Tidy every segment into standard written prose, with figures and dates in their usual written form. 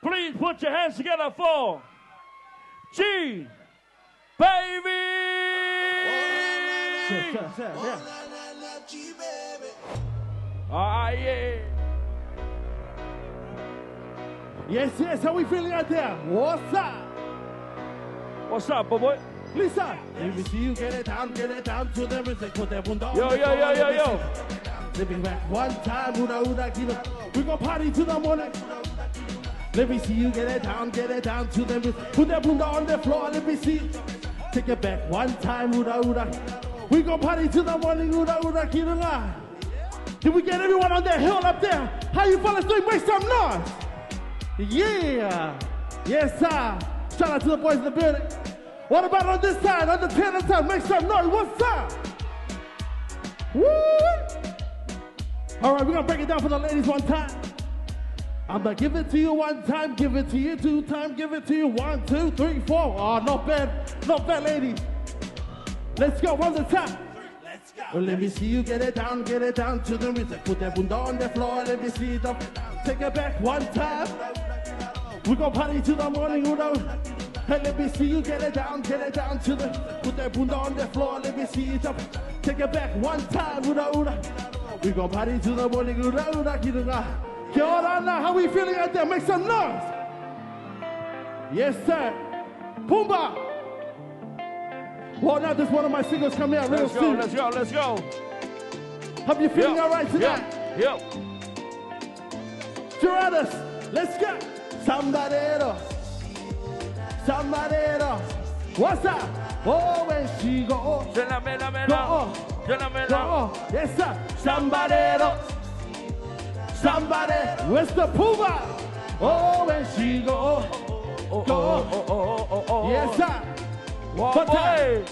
Please put your hands together for G, baby. Yeah. Ah, yeah. Yes, how we feeling out there? What's up? What's up, boy? Lisa, let me see you get it down to the music, put that one down. Yo. Living back one time, Uda, we gon' party to the morning. Let me see you get it down to the music, put that bunda on the floor, let me see. Take it back one time, Uda. We gon' party to the morning, Uda, Did we get everyone on that hill up there? How you fellas doing? Make some noise. Yeah. Yes, sir. Shout out to the boys in the building. What about on this side, on the tenor side? Make some noise. What's up? Woo! All right, we're going to break it down for the ladies one time. I'm going to give it to you one time, give it to you two times, give it to you 1, 2, 3, 4. Oh, not bad, ladies. Let's go, one more time. Well, let me see you get it down to the music. Put that bunda on the floor, let me see it up. Take it back one time. We gon' party to the morning, Hey, let me see you get it down to the. Put that bunda on the floor, let me see it up. Take it back one time, We gon' party to the morning, Kia ora, how we feeling out there? Make some noise. Yes, sir. Pumbaa. Well, now there's one of my singles coming out real soon. Let's go. Hope you're feeling all right tonight. Yep. Gerardus, let's go. Somebody. What's up? Oh, when she go. Go. Yes, sir. Somebody. Where's the Pumbaa? Oh, when she go. Go. Yes, sir. One boy.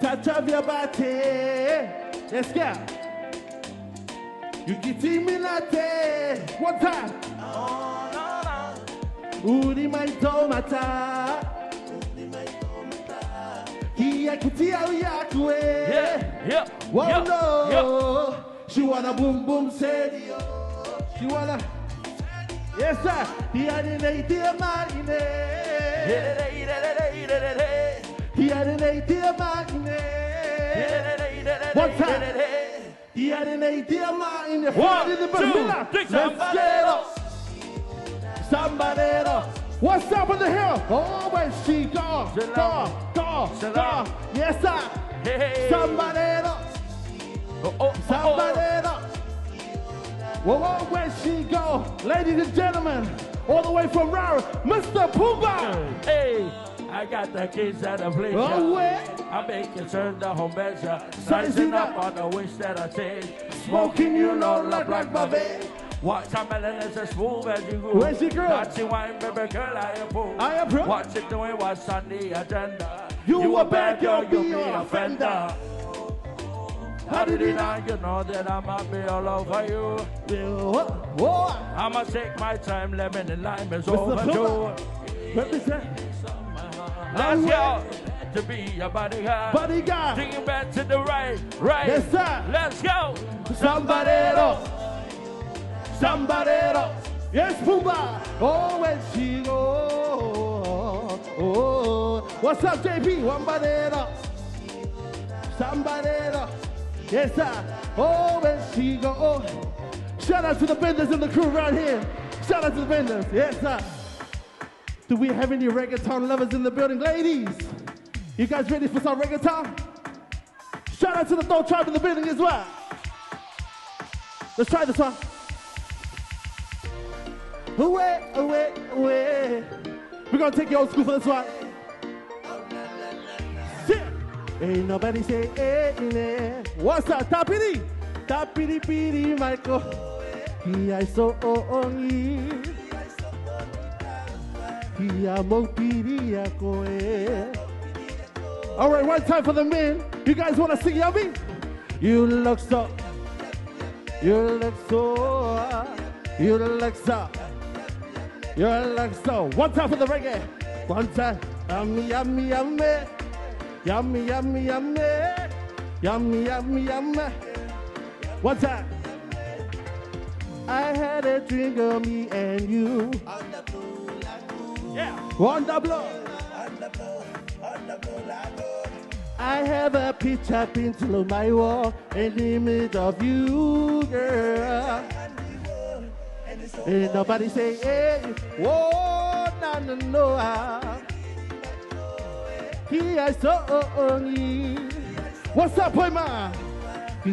Touch of your body. Let's go. You can see me latte. One time. Uri mai tomata. Hiya kutia uyakwe. Yeah. Whoa, no. She wanna boom boom say. She wanna. Yes, sir. Hiya ni dear marine. One time. One, two, three, let's get up. Somebody else. What's up on the hill? Oh, when she go. Yes, sir. Hey. Somebody else. Somebody else. Whoa, when she go. Ladies and gentlemen, all the way from Raro, Mr. Pumbaa. Hey. I got the keys at the place. Oh, wait. I'm making certain the home measure. Sizing up on the wish that I take. Smoking, you know, like my baby. Watch how melon is as smooth as you go. Where's your girl? Not you wine, baby girl, I approve. Watch it doing what's on the agenda. You a bad girl, you be an offender. How did it not? You know that I might be all over you. I'ma take my time, lemon and lime is overdue. Represent. Let's go to be a bodyguard. Take it back to the right. Yes, sir. Let's go. Somebody else. Yes, Pumbaa. Oh, when she go. Oh. What's up, JP? Somebody else. Yes, sir. Oh, when she go. Oh. Shout out to the vendors and the crew right here. Shout out to the vendors. Yes, sir. Do we have any reggaeton lovers in the building? Ladies, you guys ready for some reggaeton? Shout out to the Throw Tribe in the building as well. Let's try this one. Away. We're going to take you old school for this one. Sit. Ain't nobody say, hey. What's up, Tapiri? Tapiri, Michael. He I so only. All right, one time for the men. You guys want to sing yummy? You look so. One time for the reggae. One time. Yummy. One time. I had a drink of me and you. On the blue lagoon. Yeah. On the blue. On the blue lagoon. I have a picture painted on my wall, an image of you, girl. Ain't nobody say, hey, whoa, no, no, no. He I saw me. What's up, boy, man? The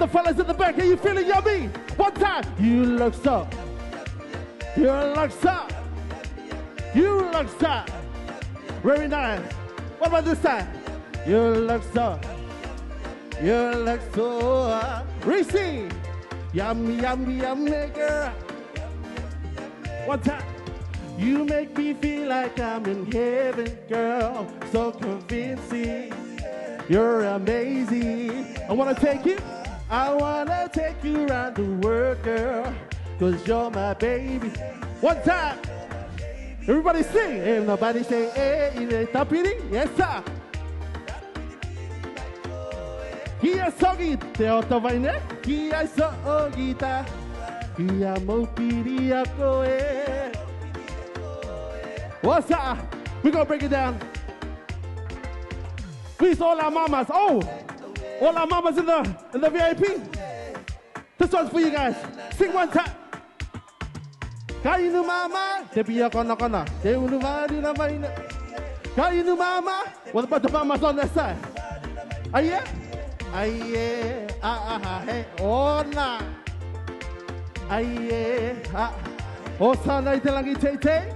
fellas in the back, are you feeling yummy? One time, you look so. You look so. You look so. Very nice. What about this time? You look so. You look so. Reese. Yummy, yummy, yummy, girl. One time. You make me feel like I'm in heaven, girl. So convincing. You're amazing. I wanna take you. I wanna take you around the world, girl. Cause you're my baby. One time. Everybody sing. Ain't nobody say, hey, tapiri? Yes, sir. Kia sogi te otovaine. Kia sogita. Kia mopiri akoe. What's up? We're gonna break it down. Please, all our mamas. Oh, all our mamas in the VIP. This one's for you guys. Sing one time. Kainu mama, tepiya kona kona. Teunu mari na maina. Kainu mama. What about the mamas on that side? Aye, aye, hey, ona. Aye, oh sana ite lagi tete.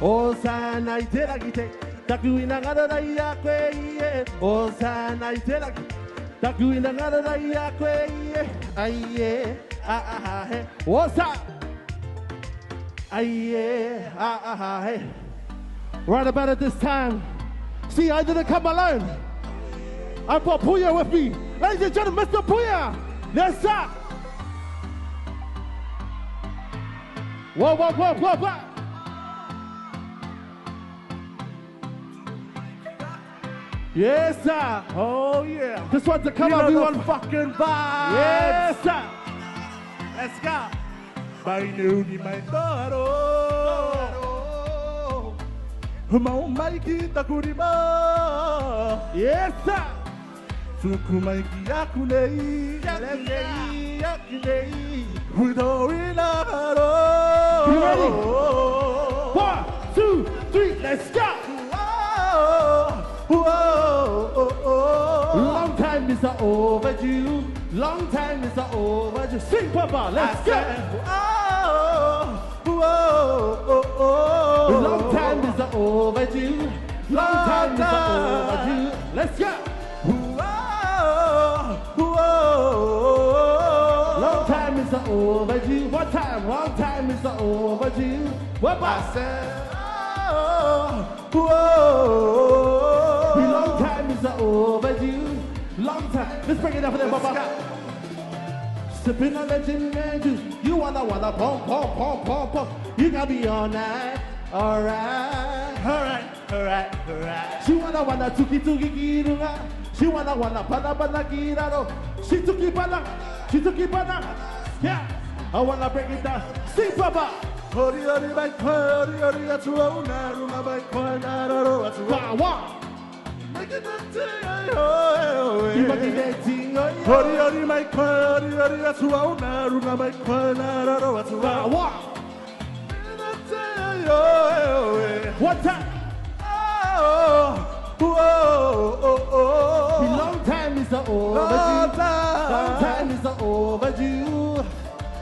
Oh sana ite lagi tete. Takuina ngada ya kwe. Oh sana ite lagi. Takuina ngada ya kwe. Aye, hey, what's up? Aye, hey. Right about at this time. See, I didn't come alone. I brought Puya with me. Ladies and gentlemen, Mr. Puya. Yes, sir. Whoa, whoa, whoa, whoa, whoa. Yes, sir. Oh, yeah. This one's a come on, we want fucking vibes. Yes, sir. Let's go. By noon, my daughter. Mau mai kita kurima. Yes, sir. Suku mai ki aku nei. Aku nei. Udorina haro. You ready? 1, 2, 3, let's go. Long time is overdue. Long time is overdue. Sing, Papa, let's go. Long time is overdue. Long time is overdue. Let's go. Long time is overdue. One time. Long time is overdue. What about long time is overdue. Long time. Let's bring it up for them, Papa. Sipping on the gin and juice. You wanna pump, pump, pump, pump, pump. You gotta be all night. Alright. Alright. Alright. Alright. She wanna tuki tuki kirunga. She wanna pana kiraro. She tuki pana. Yeah. I wanna break it down. Sing, Papa. Hori hori mai hori hori atuo na ruma mai kwana roro atuo. Wow. Make it you want the thing, hori hori mai hori hori atuo na ruma mai kwana roro atuo. Wow. What time? Long time is overdue. Long time is overdue.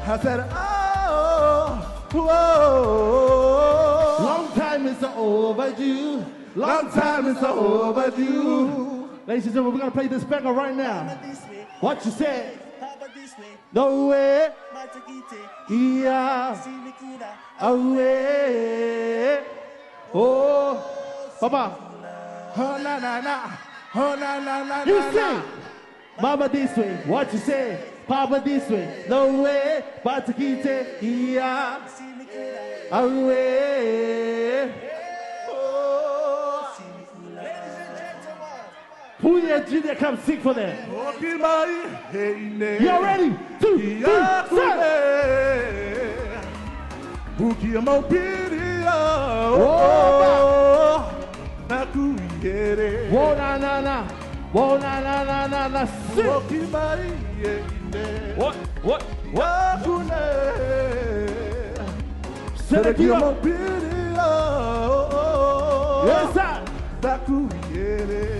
I said, long time is overdue. Long time is overdue. Ladies and gentlemen, we're gonna play this banger right now. What you said? No way. Yeah. Away. Oh, Papa. Oh na na na. Oh na na na. You sing. Mama this way. What you say? Papa this way. No way. Batakite. Yeah. Away. Puya Junior, come sing for them. You ready? 2, 3, set. Whoa, na na na. Whoa, na na na na na. Sit. What? Selectiva. Yes, sir.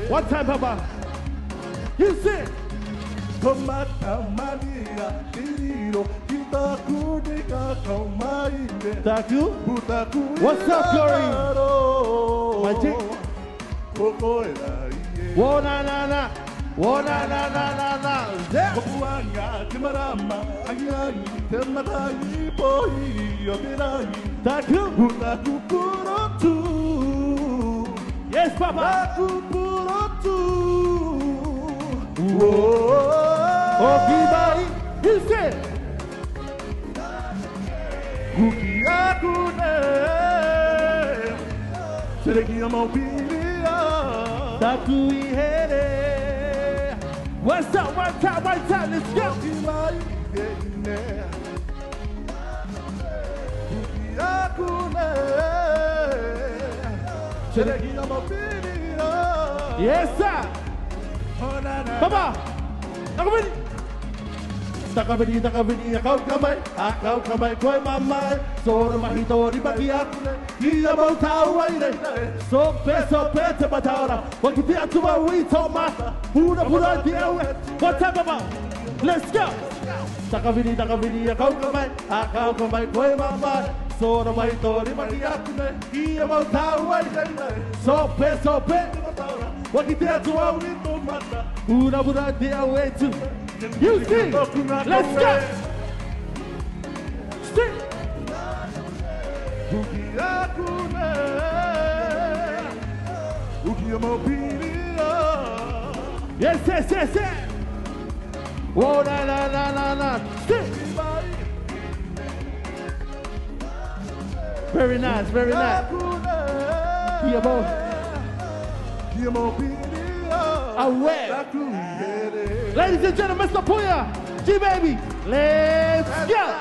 One time, Papa. You sing. Taku. What's up, Glory? My chick. Whoa, na na na. Whoa, na na na na na. Taku. Yes, Papa. Okay, buddy. You say. Taku ihere. What's up? One time. Let's go. Yes, sir. Papa. Takabini, kau kamay, koi mamay. Soro mahitori bagiakune, iya mau tau aire. Sope, te mataora. Wakiti atuma wito mata. Pura diawe. What time, Papa? Let's go. Takabini, kau kamay, koi mamay. Soro mahitori bagiakune, iya mau tau aire. Sope, te mataora. Wakiti atuma wito mata. Pura diawe too. You sing. Let's go. Sing. Yes. Whoa, na. Sing. Very nice. Away. Ladies and gentlemen, Mr. Puya, G-Baby, let's go!